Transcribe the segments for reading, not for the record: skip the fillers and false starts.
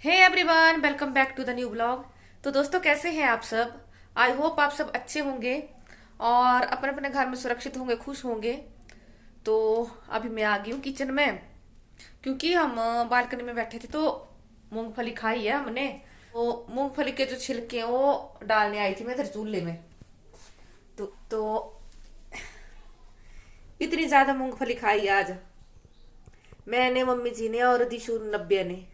Hey everyone, welcome back to the new blog. तो दोस्तों, कैसे हैं आप सब? आई होप आप सब अच्छे होंगे और अपने अपने घर में सुरक्षित होंगे, खुश होंगे। तो अभी मैं आ गई हूँ किचन में, क्योंकि हम बालकनी में बैठे थे तो मूंगफली खाई है हमने। वो मूंगफली के जो छिलके हैं वो डालने आई थी मैं इधर चूल्हे में। तो इतनी ज्यादा मूंगफली खाई आज मैंने, मम्मी जी ने और दिशु नब्बे ने।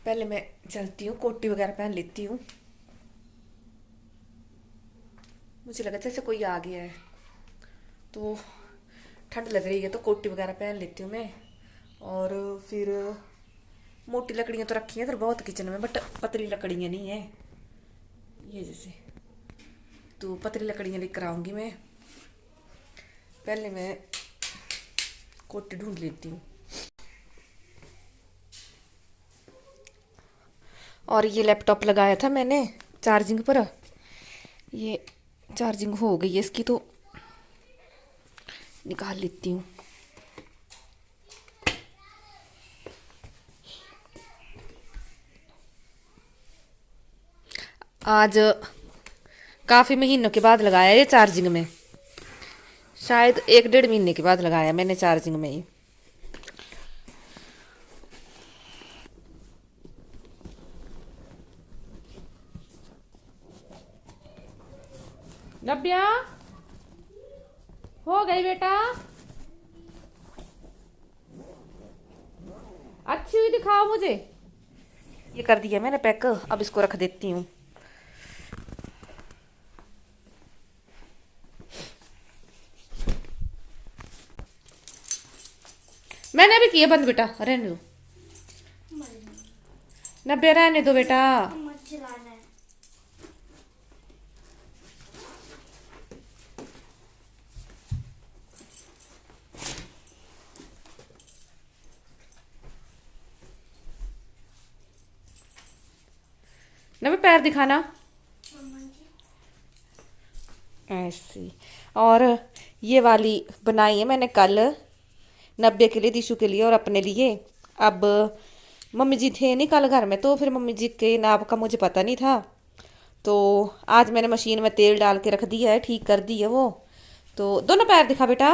पहले मैं चलती हूँ, कोटी वगैरह पहन लेती हूँ। मुझे लगा जैसे कोई आ गया है, तो ठंड लग रही है तो कोटी वगैरह पहन लेती हूँ मैं। और फिर मोटी लकड़ियाँ तो रखी हैं इधर बहुत किचन में, बट पतली लकड़ियाँ नहीं है ये जैसे। तो पतली लकड़ियाँ लेकर आऊँगी मैं। पहले मैं कोटी ढूंढ लेती हूँ। और ये लैपटॉप लगाया था मैंने चार्जिंग पर, ये चार्जिंग हो गई है इसकी, तो निकाल लेती हूँ। आज काफ़ी महीनों के बाद लगाया ये चार्जिंग में, शायद 1 डेढ़ महीने के बाद लगाया मैंने चार्जिंग में ही। नब्या, हो गई बेटा? अच्छी हुई, दिखाओ मुझे। ये कर दिया मैंने पैक, अब इसको रख देती हूँ। मैंने अभी किया बंद बेटा, रहने दो। नब्बे रहने दो बेटा। नब्बे पैर दिखाना ऐसी। और ये वाली बनाई है मैंने कल, नब्बे के लिए, दिशु के लिए और अपने लिए। अब मम्मी जी थे नहीं कल घर में, तो फिर मम्मी जी के नाप का मुझे पता नहीं था, तो आज मैंने मशीन में तेल डाल के रख दिया है, ठीक कर दी है वो। तो दोनों पैर दिखा बेटा।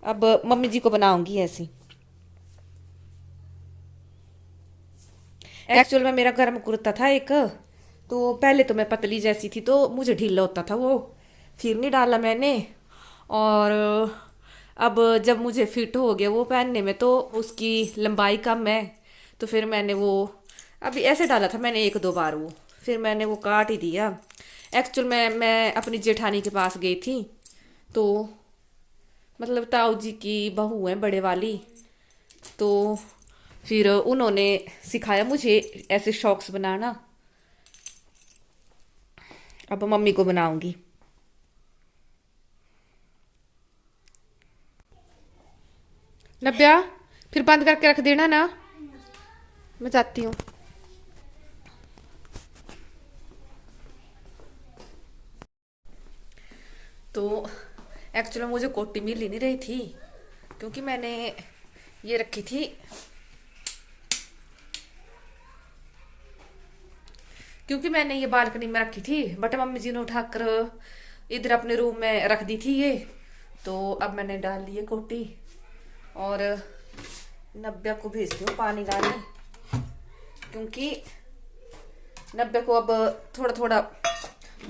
अब मम्मी जी को बनाऊंगी ऐसी। एक्चुअल में मेरा गर्म कुर्ता था एक, तो पहले तो मैं पतली जैसी थी तो मुझे ढीला होता था वो, फिर नहीं डाला मैंने। और अब जब मुझे फिट हो गया वो पहनने में, तो उसकी लंबाई कम है, तो फिर मैंने वो अभी ऐसे डाला था मैंने 1 2 बार, वो फिर मैंने वो काट ही दिया। एक्चुअल में मैं अपनी जेठानी के पास गई थी, तो मतलब ताऊ जी की बहू है बड़े वाली, तो फिर उन्होंने सिखाया मुझे ऐसे शॉक्स बनाना। अब मम्मी को बनाऊंगी। नब्या, फिर बंद करके रख देना ना, मैं जाती हूँ। तो एक्चुअली मुझे कोटी मिल ही नहीं रही थी, क्योंकि मैंने ये रखी थी, क्योंकि मैंने ये बालकनी में रखी थी, बट मम्मी जी ने उठाकर इधर अपने रूम में रख दी थी ये। तो अब मैंने डाल ली है कोटी, और नब्या को भेजती हूँ पानी लाने, क्योंकि नब्या को अब थोड़ा थोड़ा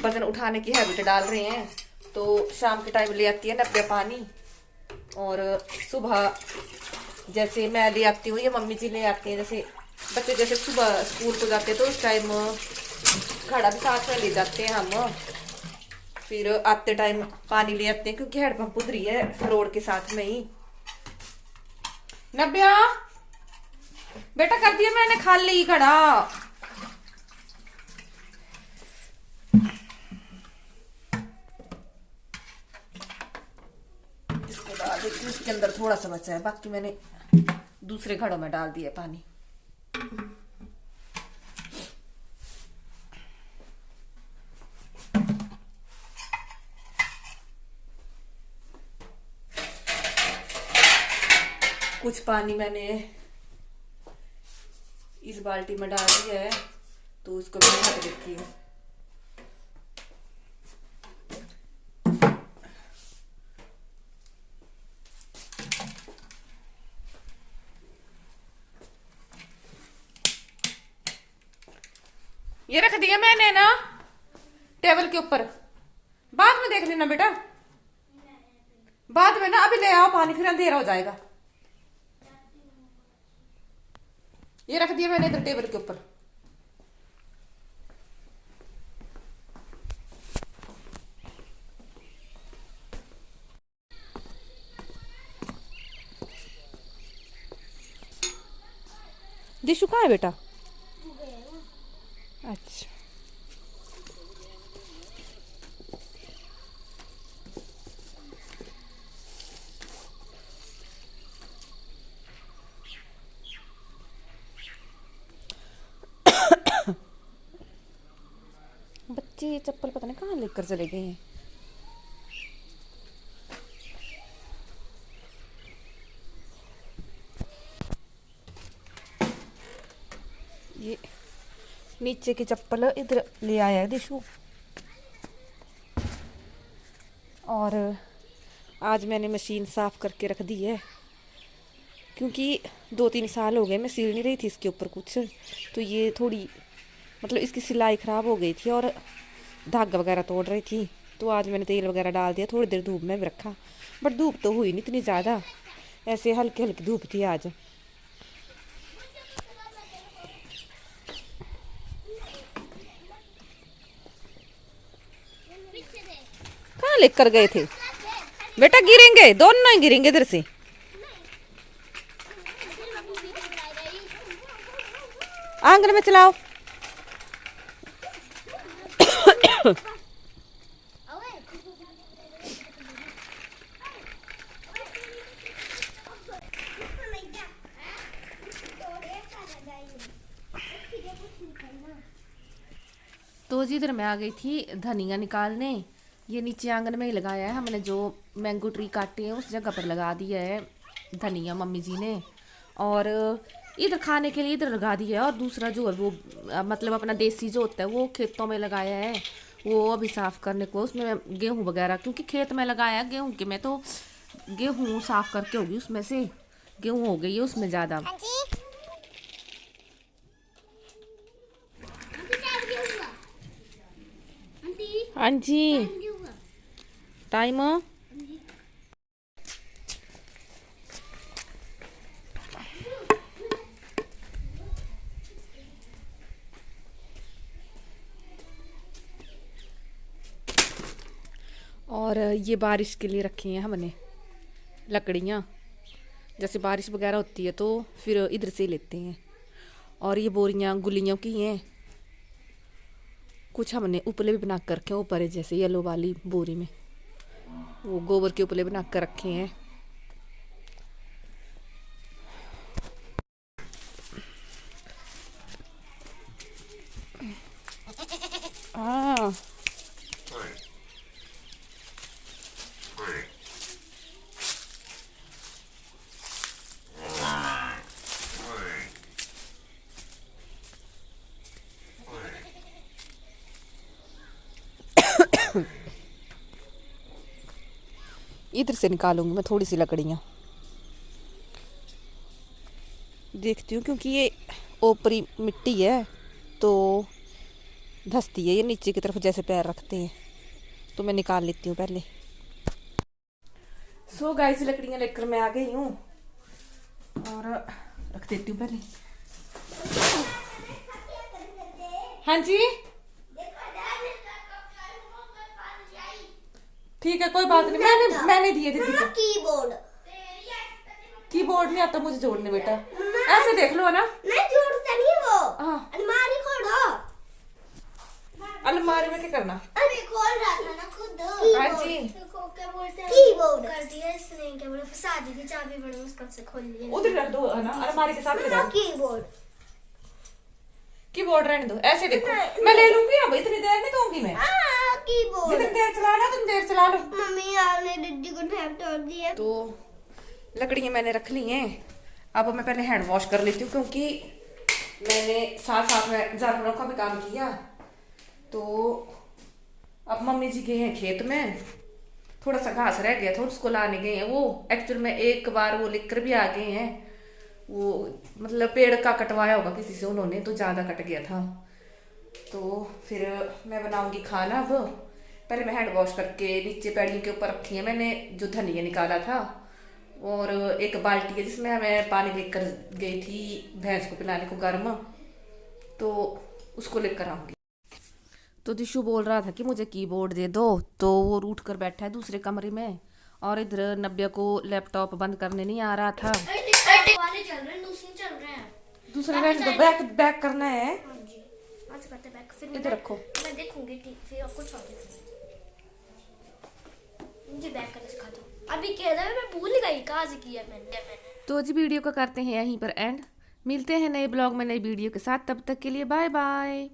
वजन उठाने की हैबिट डाल रहे हैं, तो शाम के टाइम ले आती है नब्या पानी। और सुबह जैसे मैं ले आती हूँ, ये मम्मी जी ले आती हैं, जैसे बच्चे जैसे सुबह स्कूल को जाते हैं तो उस टाइम घड़ा भी साथ में ले जाते हैं हम। फिर आते टाइम पानी ले आते हैं, क्योंकि हैंडपंप उधरी है रोड के साथ में ही। नब्या बेटा, कर दिया मैंने खाली घड़ा। इसको डाल देती हूँ, इसके अंदर थोड़ा सा बचा है, बाकी मैंने दूसरे घड़ों में डाल दिया पानी। कुछ पानी मैंने इस बाल्टी में डाल दिया है, तो उसको मैं ढक देती हूँ। ये रख दिया मैंने ना टेबल के ऊपर, बाद में देख लेना बेटा, बाद में ना, अभी ले आओ पानी, फिर अंधेरा हो जाएगा। ये रख दिया मैंने इधर टेबल के ऊपर। दिशु कहाँ है बेटा? अच्छा, बच्चे ये चप्पल पता नहीं कहाँ लेकर चले गए हैं। ये नीचे की चप्पल इधर ले आया है दिशु। और आज मैंने मशीन साफ करके रख दी है, क्योंकि 2-3 साल हो गए मैं सिल नहीं रही थी इसके ऊपर कुछ, तो ये थोड़ी मतलब इसकी सिलाई ख़राब हो गई थी और धागा वगैरह तोड़ रही थी। तो आज मैंने तेल वगैरह डाल दिया, थोड़ी देर धूप में भी रखा, बट धूप तो हुई नहीं इतनी ज़्यादा, ऐसे हल्की हल्की धूप थी आज। कहाँ लेकर गए थे बेटा? गिरेंगे, दोनों ही गिरेंगे इधर से। आंगन में चलाओ। तो जी इधर मैं आ गई थी धनिया निकालने। ये नीचे आंगन में ही लगाया है हमने, जो मैंगो ट्री काटे हैं उस जगह पर लगा दिया है धनिया मम्मी जी ने। और इधर खाने के लिए इधर लगा दिया है, और दूसरा जो है वो मतलब अपना देसी जो होता है वो खेतों में लगाया है, वो अभी साफ़ करने को, उसमें गेहूँ वगैरह, क्योंकि खेत में लगाया गेहूँ के में, तो गेहूँ साफ़ करके होगी, उसमें से गेहूँ हो गई है उसमें ज़्यादा। हाँ जी, टाइम और ये बारिश के लिए रखी हैं हमने लकड़ियाँ, जैसे बारिश वगैरह होती है तो फिर इधर से लेते हैं। और ये बोरियाँ गुलियों की हैं, कुछ हमने उपले भी बना कर रखे हैं ऊपर, जैसे येलो वाली बोरी में वो गोबर के उपले बना कर रखे हैं। हाँ, इधर से निकालूंगी मैं थोड़ी सी लकड़ियाँ, देखती हूँ, क्योंकि ये ऊपरी मिट्टी है तो धंसती है ये नीचे की तरफ, जैसे पैर रखते हैं, तो मैं निकाल लेती हूँ पहले। सो गाइस, लकड़ियाँ लेकर मैं आ गई हूँ और रख देती हूँ पहले। हाँ जी ठीक है, कोई बात नहीं, मैंने दिए थे दीदी। कीबोर्ड नहीं आता मुझे जोड़ने बेटा, ऐसे देख लो ना। नहीं जोड़ता नहीं वो। हाँ, अलमारी खोलो। अलमारी में क्या करना? अरे खोल रहा था ना खुद। हाँ जी, क्या बोलते हैं, कीबोर्ड कर दिया इसने, क्या बोले शादी की चाबी बड़ी मुश्किल से खोल ली, उधर रख दो है ना, अलमारी के साथ लगा। कीबोर्ड रहने दो, ऐसे देखो, मैं ले लूंगी, अब इतनी देर नहीं दूंगी मैं। कीबोर्ड जितनी देर चलाना तुम देर चला लो। मम्मी आपने दीदी को टैप तोड़ दिया। तो लकड़ियाँ मैंने रख ली हैं। अब मैं पहले हैंड वॉश कर लेती हूँ, क्योंकि मैंने साथ साथ में जानवरों का भी काम किया। तो अब मम्मी जी गए हैं खेत में, थोड़ा सा घास रह गया था, उसको लाने गए हैं। वो एक्चुअल में एक बार वो लेकर भी आ गए हैं। वो मतलब पेड़ का कटवाया होगा किसी से उन्होंने, तो ज़्यादा कट गया था। तो फिर मैं बनाऊंगी खाना। अब पहले मैं हैंड वॉश करके नीचे पैड़ियों के ऊपर रखी है मैंने जो धनिया निकाला था, और एक बाल्टी है जिसमें मैं पानी लेकर गई थी भैंस को पिलाने को गर्म, तो उसको लेकर आऊंगी। तो दिशु बोल रहा था कि मुझे कीबोर्ड दे दो, तो वो रूठ कर बैठा है दूसरे कमरे में, और इधर नब्या को लैपटॉप बंद करने नहीं आ रहा था। वाले चल रहे हैं, दूसरे चल रहे हैं। दूसरे बैग तो बैक बैक करना है। हाँ जी, आज करते बैक, फिर इधर रखो। मैं देखूंगी, ठीक, फिर आपको छोड़ दूंगी। मुझे बैक करना सिखा दो। अभी कह रहा है, मैं भूल गई कहाँ से किया मैंने। तो जी वीडियो को करते हैं यहीं पर एंड। मिलते हैं नए ब्लॉग में नई वीडियो के साथ, तब तक के लिए बाय बाय।